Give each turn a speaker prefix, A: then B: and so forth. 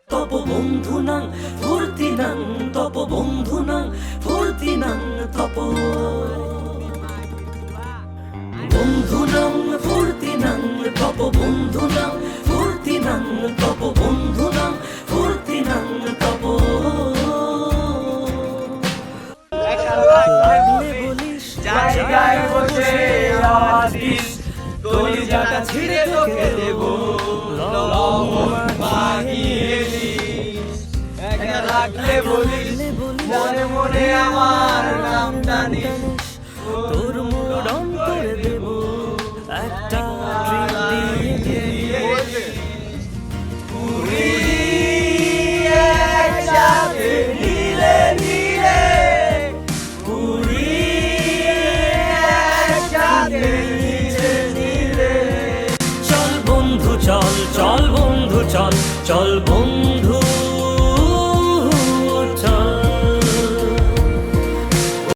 A: তপ বন্ধুনাং ফুর্তিনাং তপ বন্ধুনাং ফুর্তিনাং তপ বন্ধুনাং ফুর্তিনাং তপ বন্ধুনাং ফুর্তিনাং তপ বন্ধুনাং ফুর্তিনাং তপ লাগলে বলিস
B: জায়গায় বসে আওয়াজ দিস কলিজাটা ছিঁড়ে তোকে দেব লবণ মাখিয়ে দিস একা লাগলে বলিস মনে মনে আমার নামটা নিস
A: তোর মুড অন করে দেব একটা ট্রিট দিয়ে
B: একসাথে নীলে নীলে পুরি একসাথে নীলে নীলে
A: চল বন্ধু চল চল বন্ধু চল চল বন্ধু